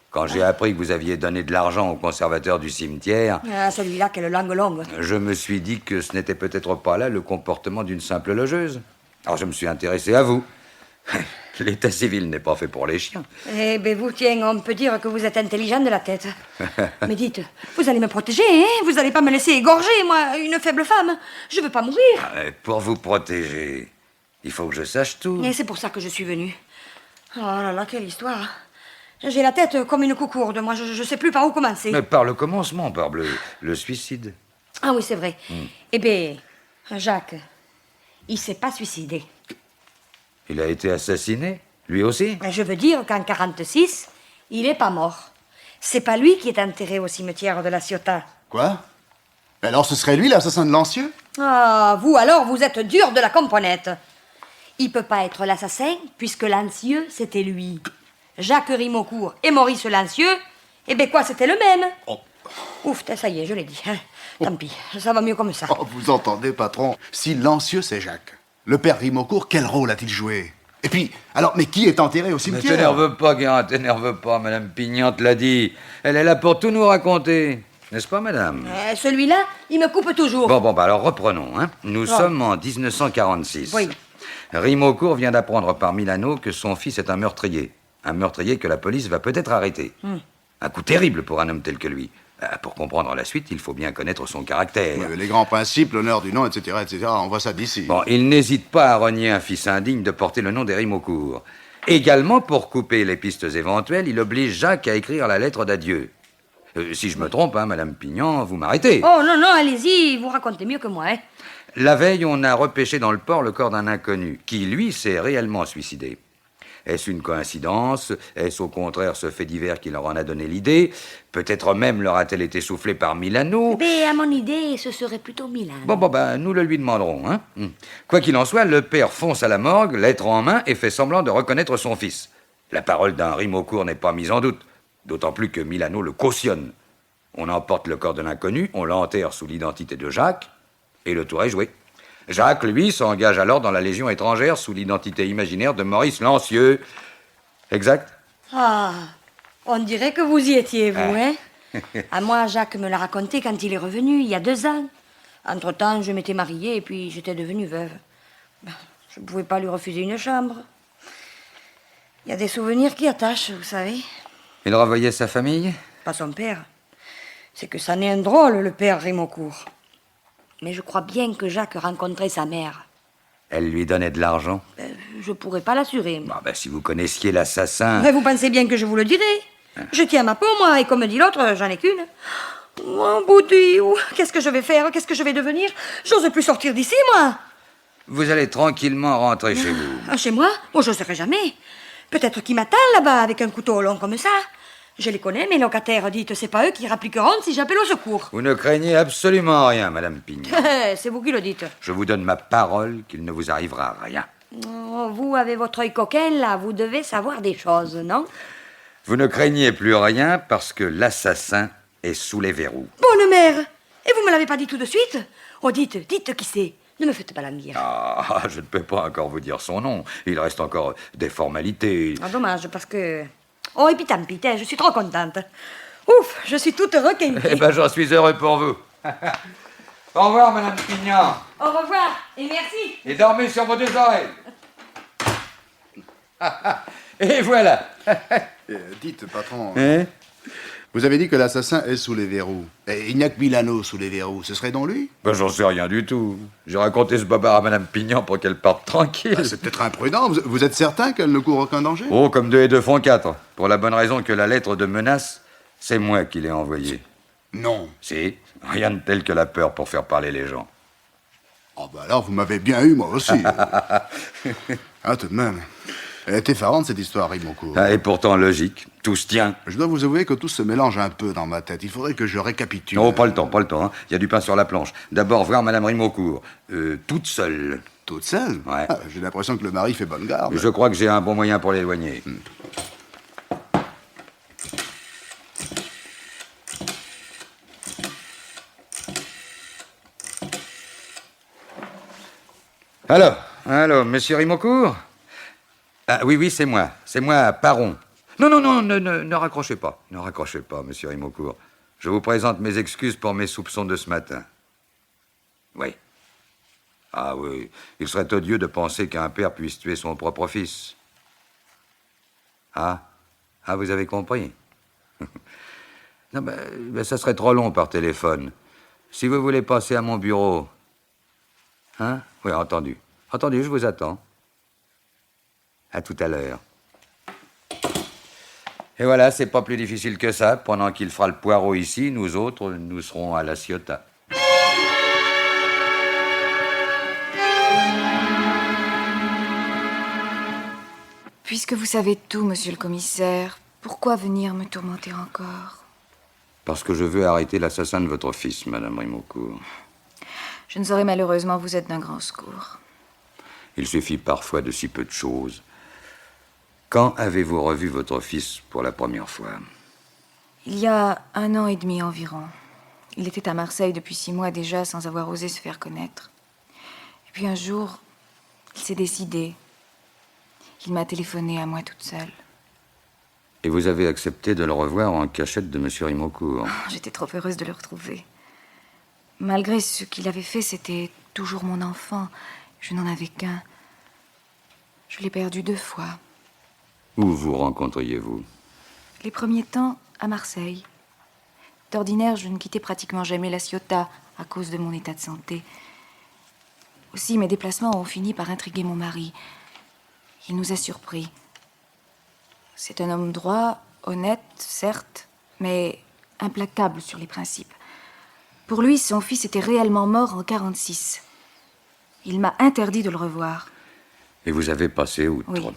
Quand j'ai appris que vous aviez donné de l'argent au conservateur du cimetière... Ah, celui-là, quelle langue longue. Je me suis dit que ce n'était peut-être pas là le comportement d'une simple logeuse. Alors je me suis intéressé à vous. L'état civil n'est pas fait pour les chiens. Eh ben vous, tiens, on peut dire que vous êtes intelligent de la tête. Mais dites, vous allez me protéger, hein? Vous allez pas me laisser égorger, moi, une faible femme. Je veux pas mourir. Pour vous protéger, il faut que je sache tout. Et c'est pour ça que je suis venue. Oh là là, quelle histoire. J'ai la tête comme une coucourde, moi, je sais plus par où commencer. Mais par le commencement, parbleu, le suicide. Ah oui, c'est vrai. Eh bien, Jacques, il s'est pas suicidé. Il a été assassiné, lui aussi? Je veux dire qu'en 46, il est pas mort. C'est pas lui qui est enterré au cimetière de la Ciotat. Quoi? Alors ce serait lui l'assassin de Lancieux? Ah, vous alors, vous êtes dur de la componette. Il peut pas être l'assassin, puisque Lancieux, c'était lui. Jacques Rimaucourt et Maurice Lancieux, eh ben quoi, c'était le même. Oh. Ouf, ça y est, je l'ai dit. Tant pis, ça va mieux comme ça. Oh, vous entendez, patron? Si Lancieux, c'est Jacques, le père Rimaucourt, quel rôle a-t-il joué? Et puis, alors, mais qui est enterré au Ne cimetière? t'énerve pas, Guérin, t'énerve pas, Madame Pignon te l'a dit. Elle est là pour tout nous raconter. N'est-ce pas, madame? Celui-là, il me coupe toujours. Bon, bah alors reprenons. Hein. Nous sommes en 1946. Oui. Rimaucourt vient d'apprendre par Milano que son fils est un meurtrier. Un meurtrier que la police va peut-être arrêter. Un coup terrible pour un homme tel que lui. Pour comprendre la suite, il faut bien connaître son caractère. Oui, les grands principes, l'honneur du nom, etc., etc., on voit ça d'ici. Bon, il n'hésite pas à renier un fils indigne de porter le nom des Rimaucourt. Également, pour couper les pistes éventuelles, il oblige Jacques à écrire la lettre d'adieu. Si je me trompe, hein, Madame Pignon, vous m'arrêtez. Oh, non, non, allez-y, vous racontez mieux que moi, hein. La veille, on a repêché dans le port le corps d'un inconnu, qui, lui, s'est réellement suicidé. Est-ce une coïncidence? Est-ce au contraire ce fait divers qui leur en a donné l'idée? Peut-être même leur a-t-elle été soufflée par Milano? Mais à mon idée, ce serait plutôt Milan. Bon, nous le lui demanderons, hein. Quoi qu'il en soit, le père fonce à la morgue, lettre en main, et fait semblant de reconnaître son fils. La parole d'un Rimaucourt n'est pas mise en doute, d'autant plus que Milano le cautionne. On emporte le corps de l'inconnu, on l'enterre sous l'identité de Jacques, et le tour est joué. Jacques, lui, s'engage alors dans la Légion étrangère sous l'identité imaginaire de Maurice Lancieux. Exact? Ah, on dirait que vous y étiez, vous, hein. À moi, Jacques me l'a raconté quand il est revenu, il y a 2 ans. Entre-temps, je m'étais mariée et puis j'étais devenue veuve. Je ne pouvais pas lui refuser une chambre. Il y a des souvenirs qui attachent, vous savez. Il revoyait sa famille? Pas son père. C'est que ça n'est un drôle, le père Rimaucourt. Mais je crois bien que Jacques rencontrait sa mère. Elle lui donnait de l'argent? Je pourrais pas l'assurer. Si vous connaissiez l'assassin... Mais vous pensez bien que je vous le dirai. Je tiens ma peau, moi, et comme dit l'autre, j'en ai qu'une. Oh, Bouddhi, qu'est-ce que je vais faire? Qu'est-ce que je vais devenir? J'ose plus sortir d'ici, moi. Vous allez tranquillement rentrer chez vous. Chez moi? Oh, je serai jamais. Peut-être qu'ils m'attendent là-bas avec un couteau long comme ça. Je les connais, mes locataires. Dites, c'est pas eux qui rappliqueront si j'appelle au secours. Vous ne craignez absolument rien, Madame Pignon. C'est vous qui le dites. Je vous donne ma parole qu'il ne vous arrivera rien. Oh, vous, avec votre œil coquin, là, vous devez savoir des choses, non? Vous ne craignez plus rien parce que l'assassin est sous les verrous. Bonne mère! Et vous me l'avez pas dit tout de suite? Oh, dites qui c'est. Ne me faites pas languir. Ah, je ne peux pas encore vous dire son nom. Il reste encore des formalités. Ah, dommage, parce que... Oh, et puis tant pis, je suis trop contente. Ouf, je suis toute requinquée. Eh ben, j'en suis heureux pour vous. Au revoir, Madame Pignon. Au revoir, et merci. Et dormez sur vos 2 oreilles. Et voilà. Dites, patron, Hein? vous avez dit que l'assassin est sous les verrous. Et il n'y a que Milano sous les verrous. Ce serait donc lui? J'en sais rien du tout. J'ai raconté ce bobard à Madame Pignon pour qu'elle parte tranquille. C'est peut-être imprudent. Vous êtes certain qu'elle ne court aucun danger? Oh, comme 2 et 2 font 4. Pour la bonne raison que la lettre de menace, c'est moi qui l'ai envoyée. Non. Si, rien de tel que la peur pour faire parler les gens. Oh, alors, vous m'avez bien eu, moi aussi. Tout de même. Elle est effarante, cette histoire, Rimaucourt. Et pourtant logique, tout se tient. Je dois vous avouer que tout se mélange un peu dans ma tête. Il faudrait que je récapitule. Oh, pas le temps. Hein. Il y a du pain sur la planche. D'abord, voir Madame Rimaucourt, toute seule. Toute seule? Ouais. J'ai l'impression que le mari fait bonne garde. Je crois que j'ai un bon moyen pour l'éloigner. Allô, monsieur Rimaucourt? Oui, c'est moi, Paron. Non, ne raccrochez pas. Ne raccrochez pas, monsieur Rimaucourt. Je vous présente mes excuses pour mes soupçons de ce matin. Oui. Ah oui, il serait odieux de penser qu'un père puisse tuer son propre fils. Ah, vous avez compris. Non, ça serait trop long par téléphone. Si vous voulez passer à mon bureau... Hein? Oui, entendu. Entendu, je vous attends. À tout à l'heure. Et voilà, c'est pas plus difficile que ça. Pendant qu'il fera le poireau ici, nous autres, nous serons à la Ciotat. Puisque vous savez tout, monsieur le commissaire, pourquoi venir me tourmenter encore? Parce que je veux arrêter l'assassin de votre fils, Madame Rimaucourt. Je ne saurais malheureusement vous être d'un grand secours. Il suffit parfois de si peu de choses. Quand avez-vous revu votre fils pour la première fois? Il y a 1 an et demi environ. Il était à Marseille depuis 6 mois déjà, sans avoir osé se faire connaître. Et puis un jour, il s'est décidé. Il m'a téléphoné à moi toute seule. Et vous avez accepté de le revoir en cachette de M. Rimeaucourt? J'étais trop heureuse de le retrouver. Malgré ce qu'il avait fait, c'était toujours mon enfant. Je n'en avais qu'un. Je l'ai perdu 2 fois. Où vous rencontriez-vous? Les premiers temps, à Marseille. D'ordinaire, je ne quittais pratiquement jamais la Ciotat à cause de mon état de santé. Aussi, mes déplacements ont fini par intriguer mon mari. Il nous a surpris. C'est un homme droit, honnête, certes, mais implacable sur les principes. Pour lui, son fils était réellement mort en 46. Il m'a interdit de le revoir. Et vous avez passé outre? Oui.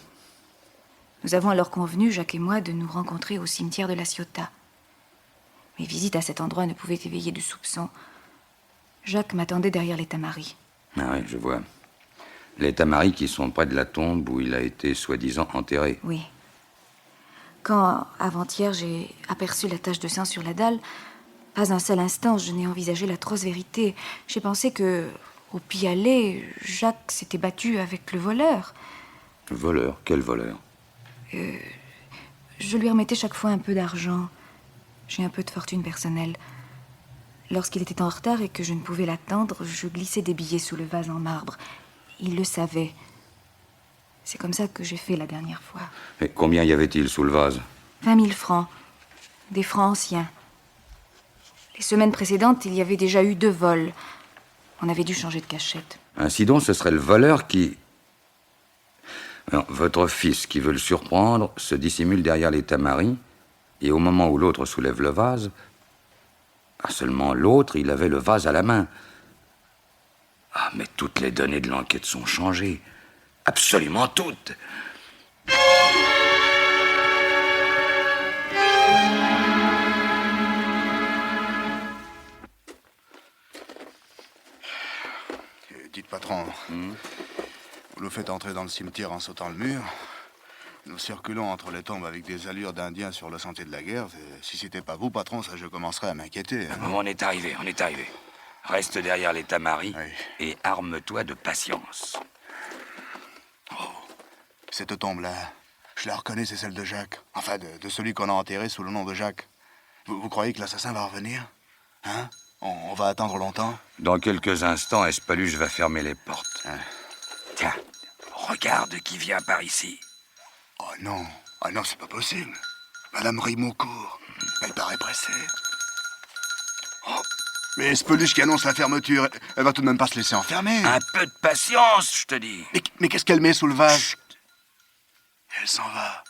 Nous avons alors convenu, Jacques et moi, de nous rencontrer au cimetière de la Ciotat. Mes visites à cet endroit ne pouvaient éveiller de soupçons. Jacques m'attendait derrière les tamaris. Ah oui, je vois. Les tamaris qui sont près de la tombe où il a été soi-disant enterré. Oui. Quand, avant-hier, j'ai aperçu la tache de sang sur la dalle, pas un seul instant je n'ai envisagé l'atroce vérité. J'ai pensé que, au pis-aller, Jacques s'était battu avec le voleur. Voleur? Quel voleur? Je lui remettais chaque fois un peu d'argent. J'ai un peu de fortune personnelle. Lorsqu'il était en retard et que je ne pouvais l'attendre, je glissais des billets sous le vase en marbre. Il le savait. C'est comme ça que j'ai fait la dernière fois. Et combien y avait-il sous le vase? 20 000 francs. Des francs anciens. Les semaines précédentes, il y avait déjà eu 2 vols. On avait dû changer de cachette. Ainsi donc, ce serait le voleur qui... Non, votre fils qui veut le surprendre se dissimule derrière les tamaris, et au moment où l'autre soulève le vase, seulement l'autre, il avait le vase à la main. Ah, mais toutes les données de l'enquête sont changées. Absolument toutes. Dites, patron, vous nous faites entrer dans le cimetière en sautant le mur. Nous circulons entre les tombes avec des allures d'Indiens sur le sentier de la guerre. Si c'était pas vous, patron, ça je commencerais à m'inquiéter. Hein. On est arrivé. Reste derrière les tamaris Oui. et arme-toi de patience. Cette tombe-là, je la reconnais, c'est celle de Jacques. Enfin, de celui qu'on a enterré sous le nom de Jacques. Vous croyez que l'assassin va revenir? Hein? On va attendre longtemps? Dans quelques instants, Espaluche va fermer les portes. Tiens, regarde qui vient par ici. Oh non, c'est pas possible. Madame Rimeaucourt, elle paraît pressée. Oh, mais Espeluche qui annonce la fermeture, elle va tout de même pas se laisser enfermer. Un peu de patience, je te dis. Mais qu'est-ce qu'elle met sous le vase? Chut. Elle s'en va.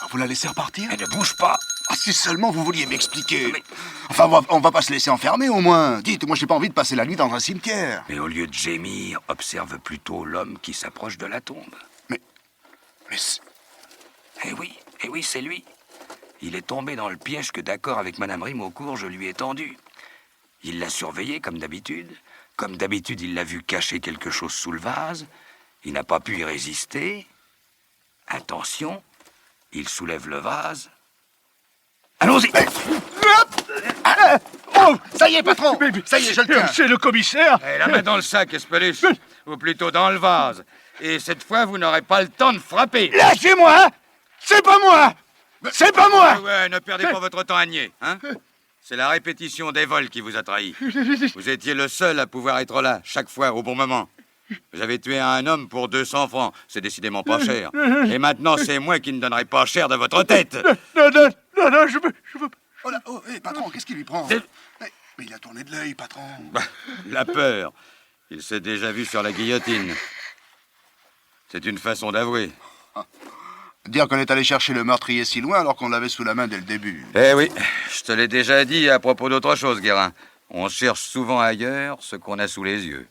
Ah, vous la laissez repartir? Elle ne bouge pas. Ah, si seulement vous vouliez m'expliquer. Mais- Enfin, on va pas se laisser enfermer au moins. Dites, moi j'ai pas envie de passer la nuit dans un cimetière. Mais au lieu de gémir, observe plutôt l'homme qui s'approche de la tombe. Mais Eh oui, c'est lui. Il est tombé dans le piège que, d'accord avec Madame Rimeaucourt, je lui ai tendu. Il l'a surveillé comme d'habitude. Comme d'habitude, il l'a vu cacher quelque chose sous le vase. Il n'a pas pu y résister. Attention, il soulève le vase. Allons-y! oh, ça y est, patron. Ça y est, je le tiens. C'est le commissaire! La main dans le sac, Espeluche. Ou plutôt dans le vase. Et cette fois, vous n'aurez pas le temps de frapper. Lâchez-moi! C'est pas moi! C'est pas moi! Ouais, ne perdez pas votre temps à nier, hein? C'est la répétition des vols qui vous a trahi. Vous étiez le seul à pouvoir être là, chaque fois, au bon moment. Vous avez tué un homme pour 200 francs. C'est décidément pas cher. Et maintenant, c'est moi qui ne donnerai pas cher de votre tête. Non, je veux pas. Oh là, oh, hé, patron, qu'est-ce qu'il lui prend? C'est- Mais il a tourné de l'œil, patron. La peur. Il s'est déjà vu sur la guillotine. C'est une façon d'avouer. Dire qu'on est allé chercher le meurtrier si loin alors qu'on l'avait sous la main dès le début. Eh oui, je te l'ai déjà dit à propos d'autre chose, Guérin. On cherche souvent ailleurs ce qu'on a sous les yeux.